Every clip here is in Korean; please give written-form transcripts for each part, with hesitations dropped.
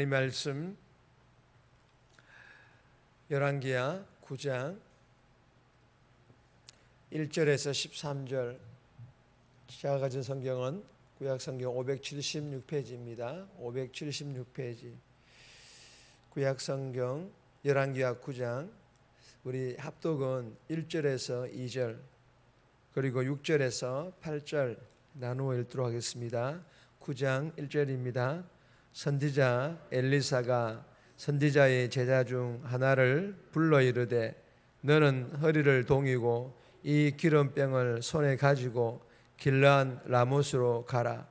이 말씀 열왕기하 9장 1절에서 13절 제가 가진 성경은 구약성경 576페이지입니다. 576페이지 구약성경 열왕기하 9장 우리 합독은 1절에서 2절 그리고 6절에서 8절 나누어 읽도록 하겠습니다. 9장 1절입니다. 선지자 엘리사가 선지자의 제자 중 하나를 불러 이르되 너는 허리를 동이고 이 기름병을 손에 가지고 길르한 라못으로 가라.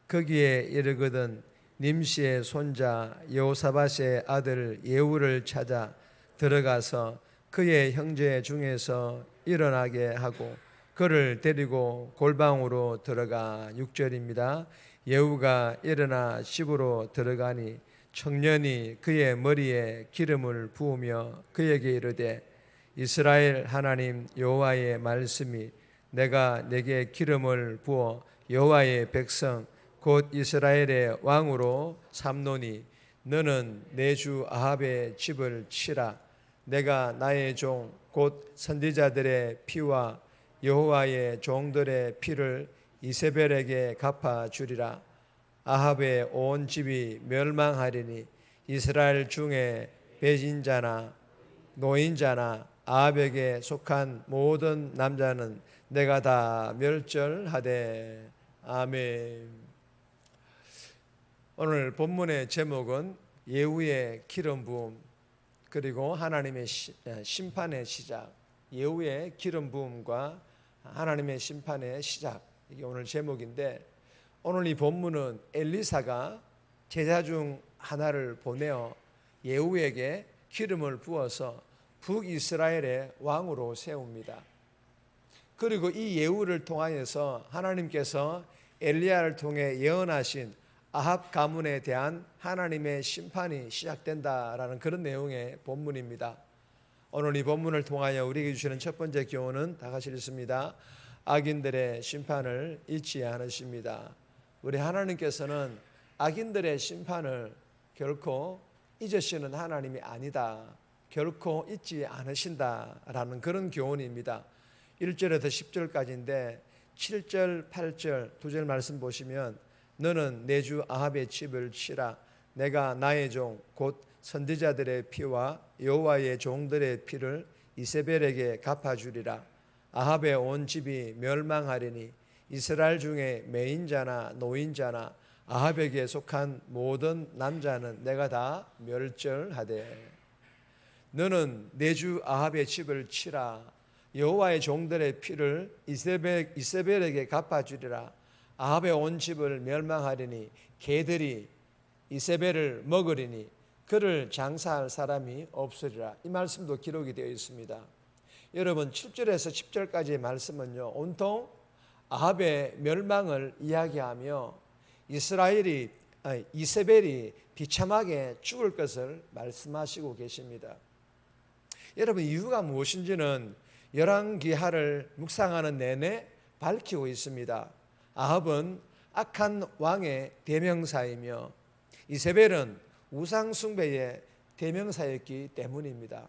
거기에 이르거든 님시의 손자 여호사밧의 아들 예후를 찾아 들어가서 그의 형제 중에서 일어나게 하고 그를 데리고 골방으로 들어가. 6절입니다. 예후가 일어나 집으로 들어가니 청년이 그의 머리에 기름을 부으며 그에게 이르되 이스라엘 하나님 여호와의 말씀이 내가 내게 기름을 부어 여호와의 백성 곧 이스라엘의 왕으로 삼노니 너는 내 주 아합의 집을 치라. 내가 나의 종 곧 선지자들의 피와 여호와의 종들의 피를 이세벨에게 갚아주리라. 아합의 온 집이 멸망하리니 이스라엘 중에 배신자나 노인자나 아합에게 속한 모든 남자는 내가 다 멸절하되. 아멘. 오늘 본문의 제목은 예후의 기름 부음 그리고 하나님의 심판의 시작. 예후의 기름 부음과 하나님의 심판의 시작, 이게 오늘 제목인데, 오늘 이 본문은 엘리사가 제자 중 하나를 보내어 예후에게 기름을 부어서 북이스라엘의 왕으로 세웁니다. 그리고 이 예후를 통하여서 하나님께서 엘리야를 통해 예언하신 아합 가문에 대한 하나님의 심판이 시작된다라는 그런 내용의 본문입니다. 오늘 이 본문을 통하여 우리에게 주시는 첫 번째 교훈은 다 같이 읽습니다. 악인들의 심판을 잊지 않으십니다. 우리 하나님께서는 악인들의 심판을 결코 잊으시는 하나님이 아니다, 결코 잊지 않으신다라는 그런 교훈입니다. 1절에서 10절까지인데 7절, 8절 두 절 말씀 보시면 너는 내 주 아합의 집을 치라. 내가 나의 종 곧 선지자들의 피와 여호와의 종들의 피를 이세벨에게 갚아주리라. 아합의 온 집이 멸망하리니 이스라엘 중에 매인자나 노인자나 아합에게 속한 모든 남자는 내가 다 멸절하되. 너는 내 주 아합의 집을 치라. 여호와의 종들의 피를 이세벨에게 갚아주리라. 아합의 온 집을 멸망하리니 개들이 이세벨을 먹으리니 그를 장사할 사람이 없으리라. 이 말씀도 기록이 되어 있습니다. 여러분 7절에서 10절까지의 말씀은요, 온통 아합의 멸망을 이야기하며 이세벨이 비참하게 죽을 것을 말씀하시고 계십니다. 여러분 이유가 무엇인지는 열왕기하를 묵상하는 내내 밝히고 있습니다. 아합은 악한 왕의 대명사이며 이세벨은 우상 숭배의 대명사였기 때문입니다.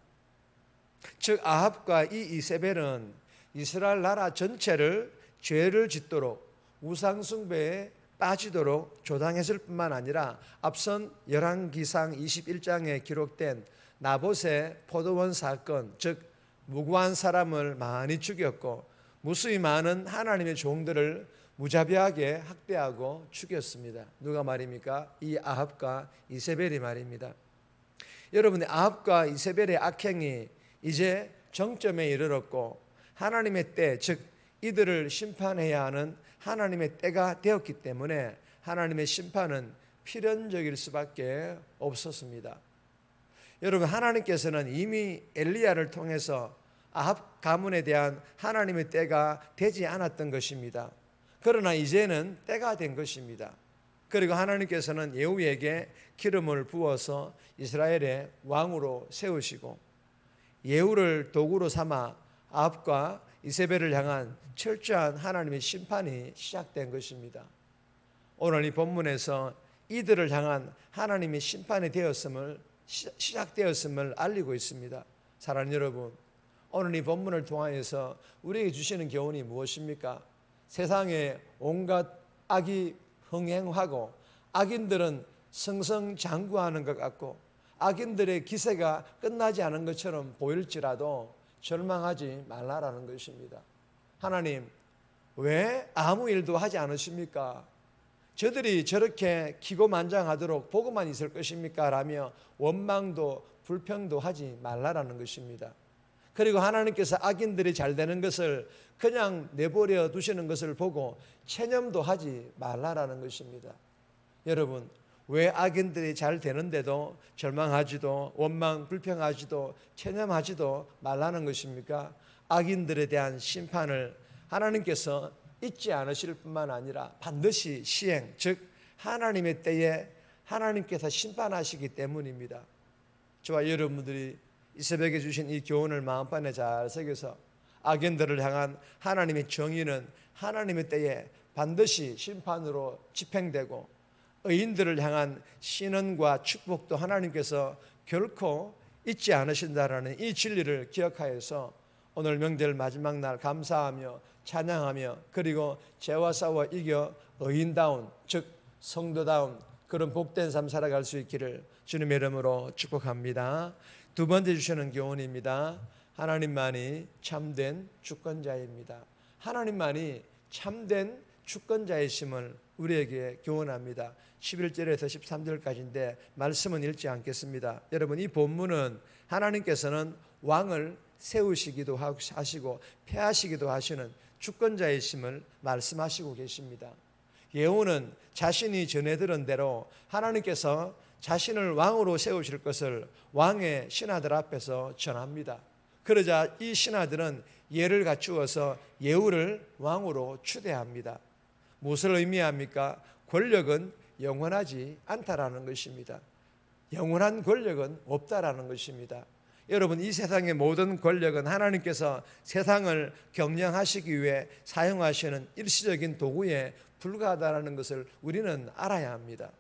즉 아합과 이 이세벨은 이스라엘 나라 전체를 죄를 짓도록 우상 숭배에 빠지도록 조장했을 뿐만 아니라 앞선 열왕기상 21장에 기록된 나봇의 포도원 사건, 즉 무고한 사람을 많이 죽였고 무수히 많은 하나님의 종들을 무자비하게 학대하고 죽였습니다. 누가 말입니까? 이 아합과 이세벨이 말입니다. 여러분, 아합과 이세벨의 악행이 이제 정점에 이르렀고 하나님의 때, 즉 이들을 심판해야 하는 하나님의 때가 되었기 때문에 하나님의 심판은 필연적일 수밖에 없었습니다. 여러분, 하나님께서는 이미 엘리야를 통해서 아합 가문에 대한 하나님의 때가 되지 않았던 것입니다. 그러나 이제는 때가 된 것입니다. 그리고 하나님께서는 예후에게 기름을 부어서 이스라엘의 왕으로 세우시고 예후를 도구로 삼아 아합과 이세벨을 향한 철저한 하나님의 심판이 시작된 것입니다. 오늘 이 본문에서 이들을 향한 하나님의 심판이 시작되었음을 알리고 있습니다. 사랑하는 여러분, 오늘 이 본문을 통하여서 우리에게 주시는 교훈이 무엇입니까? 세상에 온갖 악이 흥행하고 악인들은 승승장구하는 것 같고 악인들의 기세가 끝나지 않은 것처럼 보일지라도 절망하지 말라라는 것입니다. 하나님, 왜 아무 일도 하지 않으십니까? 저들이 저렇게 기고만장하도록 보고만 있을 것입니까? 라며 원망도 불평도 하지 말라라는 것입니다. 그리고 하나님께서 악인들이 잘 되는 것을 그냥 내버려 두시는 것을 보고 체념도 하지 말라라는 것입니다. 여러분, 왜 악인들이 잘 되는데도 절망하지도 원망 불평하지도 체념하지도 말라는 것입니까? 악인들에 대한 심판을 하나님께서 잊지 않으실 뿐만 아니라 반드시 시행, 즉 하나님의 때에 하나님께서 심판하시기 때문입니다. 저와 여러분들이 이 새벽에 주신 이 교훈을 마음판에 잘 새겨서 악인들을 향한 하나님의 정의는 하나님의 때에 반드시 심판으로 집행되고 의인들을 향한 신원과 축복도 하나님께서 결코 잊지 않으신다라는 이 진리를 기억하여서 오늘 명절 마지막 날 감사하며 찬양하며 그리고 죄와 싸워 이겨 의인다운 즉 성도다운 그런 복된 삶 살아갈 수 있기를 주님의 이름으로 축복합니다. 두 번째 주시는 교훈입니다. 하나님만이 참된 주권자입니다. 하나님만이 참된 주권자이심을 우리에게 교훈합니다. 11절에서 13절까지인데 말씀은 읽지 않겠습니다. 여러분, 이 본문은 하나님께서는 왕을 세우시기도 하시고 폐하시기도 하시는 주권자이심을 말씀하시고 계십니다. 예후는 자신이 전해 들은 대로 하나님께서 자신을 왕으로 세우실 것을 왕의 신하들 앞에서 전합니다. 그러자 이 신하들은 예를 갖추어서 예후를 왕으로 추대합니다. 무엇을 의미합니까? 권력은 영원하지 않다라는 것입니다. 영원한 권력은 없다라는 것입니다. 여러분, 이 세상의 모든 권력은 하나님께서 세상을 경영하시기 위해 사용하시는 일시적인 도구에 불과하다는 것을 우리는 알아야 합니다.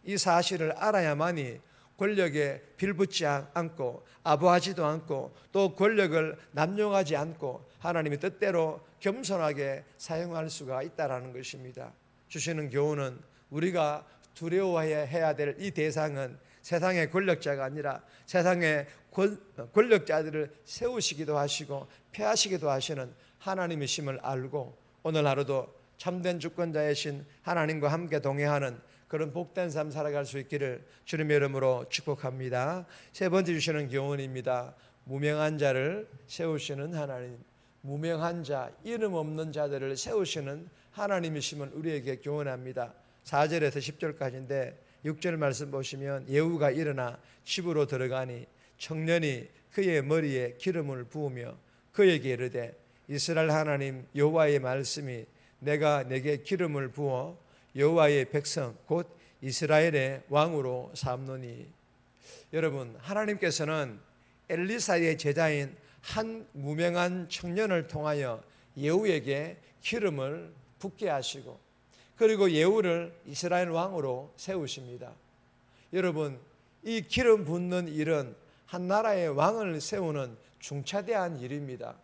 이 사실을 알아야만이 권력에 빌붙지 않고 아부하지도 않고 또 권력을 남용하지 않고 하나님의 뜻대로 겸손하게 사용할 수가 있다는 것입니다. 주시는 교훈은 우리가 두려워해야 될 이 대상은 세상의 권력자가 아니라 세상의 권력자들을 세우시기도 하시고 폐하시기도 하시는 하나님이심을 알고 오늘 하루도 참된 주권자이신 하나님과 함께 동행하는 그런 복된 삶 살아갈 수 있기를 주님의 이름으로 축복합니다. 세 번째 주시는 교훈입니다. 무명한 자를 세우시는 하나님, 무명한 자, 이름 없는 자들을 세우시는 하나님이심을 우리에게 교훈합니다. 4절에서 10절까지인데 6절 말씀 보시면 예후가 일어나 집으로 들어가니 청년이 그의 머리에 기름을 부으며 그에게 이르되 이스라엘 하나님 여호와의 말씀이 내가 내게 기름을 부어 여호와의 백성 곧 이스라엘의 왕으로 삼노니. 여러분, 하나님께서는 엘리사의 제자인 한 무명한 청년을 통하여 예후에게 기름을 붓게 하시고 그리고 예후를 이스라엘 왕으로 세우십니다. 여러분, 이 기름 붓는 일은 한 나라의 왕을 세우는 중차대한 일입니다.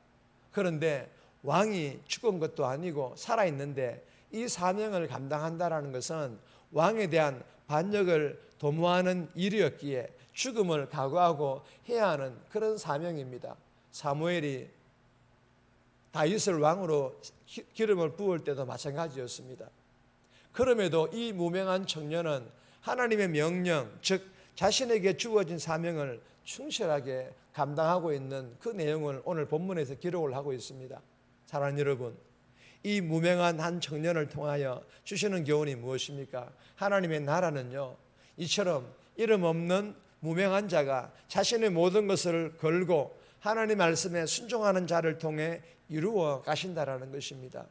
그런데 왕이 죽은 것도 아니고 살아있는데 이 사명을 감당한다는 것은 왕에 대한 반역을 도모하는 일이었기에 죽음을 각오하고 해야 하는 그런 사명입니다. 사무엘이 다윗을 왕으로 기름을 부을 때도 마찬가지였습니다. 그럼에도 이 무명한 청년은 하나님의 명령, 즉 자신에게 주어진 사명을 충실하게 감당하고 있는 그 내용을 오늘 본문에서 기록을 하고 있습니다. 사랑하는 여러분, 이 무명한 한 청년을 통하여 주시는 교훈이 무엇입니까? 하나님의 나라는요, 이처럼 이름 없는 무명한 자가 자신의 모든 것을 걸고 하나님 말씀에 순종하는 자를 통해 이루어 가신다라는 것입니다.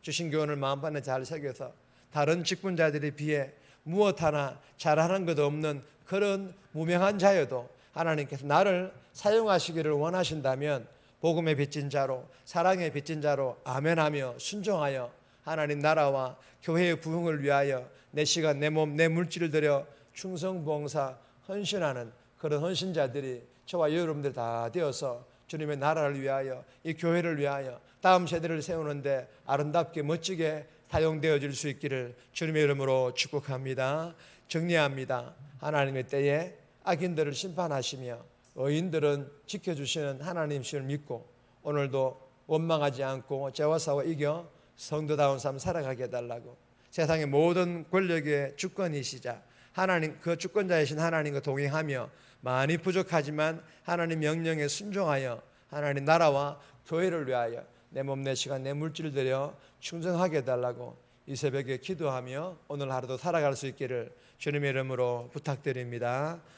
주신 교훈을 마음판에 잘 새겨서 다른 직분자들에 비해 무엇 하나 잘하는 것 없는 그런 무명한 자여도 하나님께서 나를 사용하시기를 원하신다면 복음의 빚진 자로 사랑의 빚진 자로 아멘하며 순종하여 하나님 나라와 교회의 부흥을 위하여 내 시간, 내 몸, 내 물질을 들여 충성봉사 헌신하는 그런 헌신자들이 저와 여러분들 다 되어서 주님의 나라를 위하여 이 교회를 위하여 다음 세대를 세우는데 아름답게 멋지게 사용되어질 수 있기를 주님의 이름으로 축복합니다. 정리합니다. 하나님의 때에 악인들을 심판하시며 의인들은 지켜주시는 하나님이심을 믿고 오늘도 원망하지 않고 죄와 싸워 이겨 성도다운 삶 살아가게 해달라고, 세상의 모든 권력의 주권이시자 하나님, 그 주권자이신 하나님과 동행하며 많이 부족하지만 하나님 명령에 순종하여 하나님 나라와 교회를 위하여 내 몸, 내 시간, 내 물질을 들여 충성하게 해달라고 이 새벽에 기도하며 오늘 하루도 살아갈 수 있기를 주님의 이름으로 부탁드립니다.